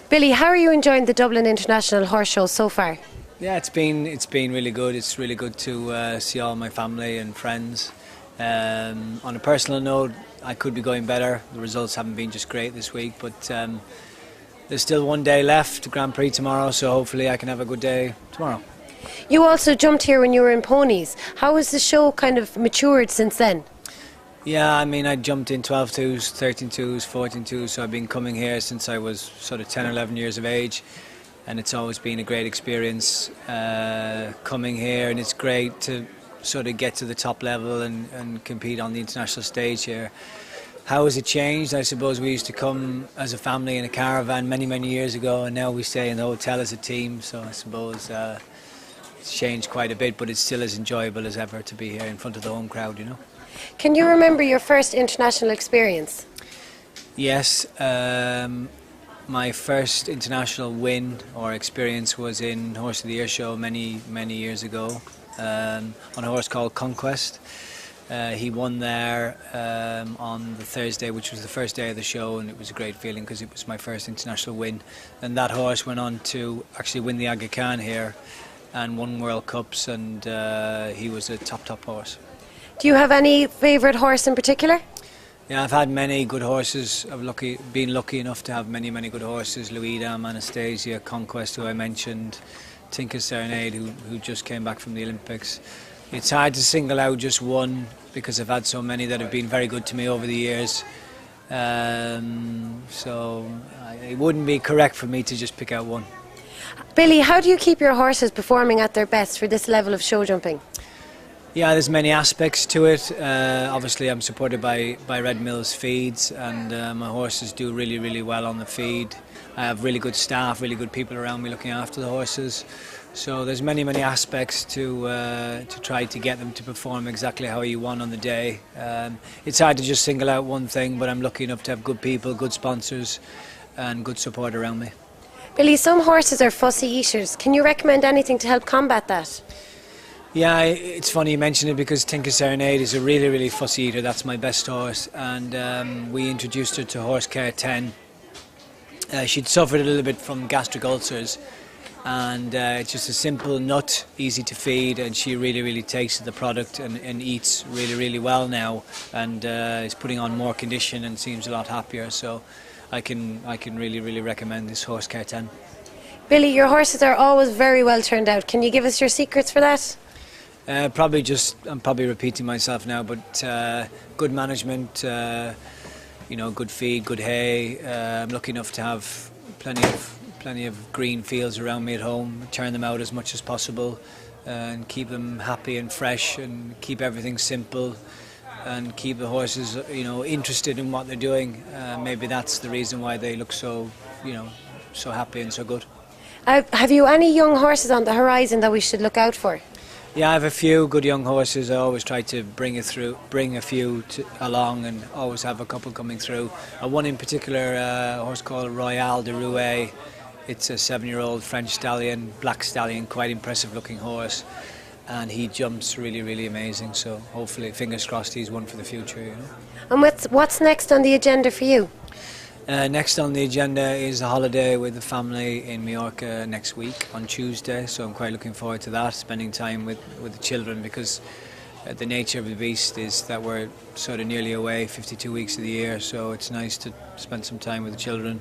Billy, how are you enjoying the Dublin International Horse Show so far? Yeah, it's been really good. It's really good to see all my family and friends. On a personal note, I could be going better. The results haven't been just great this week, but there's still one day left, Grand Prix tomorrow, so hopefully I can have a good day tomorrow. You also jumped here when you were in ponies. How has the show kind of matured since then? Yeah, I mean, I jumped in 12-2s, 13-2s, 14-2s, so I've been coming here since I was sort of 10 or 11 years of age, and it's always been a great experience coming here, and it's great to sort of get to the top level and compete on the international stage here. How has it changed? I suppose we used to come as a family in a caravan many years ago, and now we stay in the hotel as a team, so I suppose it's changed quite a bit, but it's still as enjoyable as ever to be here in front of the home crowd, you know. Can you remember your first international experience? Yes, my first international win or experience was in Horse of the Year show many years ago on a horse called Conquest. He won there on the Thursday, which was the first day of the show, and it was a great feeling because it was my first international win. And that horse went on to actually win the Aga Khan here and won World Cups, and he was a top horse. Do you have any favourite horse in particular? Yeah, I've had many good horses. I've been lucky enough to have many good horses. Louis-Dame, Anastasia, Conquest, who I mentioned, Tinker's Serenade, who just came back from the Olympics. It's hard to single out just one because I've had so many that have been very good to me over the years. So it wouldn't be correct for me to just pick out one. Billy, how do you keep your horses performing at their best for this level of show jumping? Yeah, there's many aspects to it. Obviously, I'm supported by Red Mills feeds, and my horses do really well on the feed. I have really good staff, really good people around me looking after the horses. So there's many aspects to try to get them to perform exactly how you want on the day. It's hard to just single out one thing, but I'm lucky enough to have good people, good sponsors, and good support around me. Billy, some horses are fussy eaters. Can you recommend anything to help combat that? Yeah, it's funny you mention it because Tinker's Serenade is a really fussy eater. That's my best horse, and we introduced her to Horse Care 10. She'd suffered a little bit from gastric ulcers, and it's just a simple nut, easy to feed, and she really takes to the product and eats really well now, and is putting on more condition and seems a lot happier. So I can really recommend this Horse Care 10. Billy, your horses are always very well turned out. Can you give us your secrets for that? I'm probably repeating myself now, but good management, good feed, good hay. I'm lucky enough to have plenty of green fields around me at home. Turn them out as much as possible, and keep them happy and fresh, and keep everything simple, and keep the horses, interested in what they're doing. Maybe that's the reason why they look so happy and so good. Have you any young horses on the horizon that we should look out for? Yeah, I have a few good young horses. I always try to bring a few along, and always have a couple coming through. One in particular, a horse called Royal de Rouet. It's a 7-year-old French stallion, black stallion, quite impressive looking horse, and he jumps really amazing. So hopefully, fingers crossed, he's one for the future. And what's next on the agenda for you? Next on the agenda is a holiday with the family in Mallorca next week on Tuesday, so I'm quite looking forward to that, spending time with the children, because the nature of the beast is that we're sort of nearly away 52 weeks of the year, so it's nice to spend some time with the children.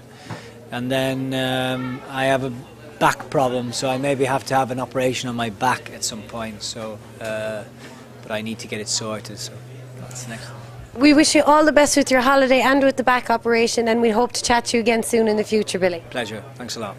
And then I have a back problem, so I maybe have to have an operation on my back at some point, so but I need to get it sorted, so that's next. We wish you all the best with your holiday and with the back operation, and we hope to chat to you again soon in the future, Billy. Pleasure. Thanks a lot.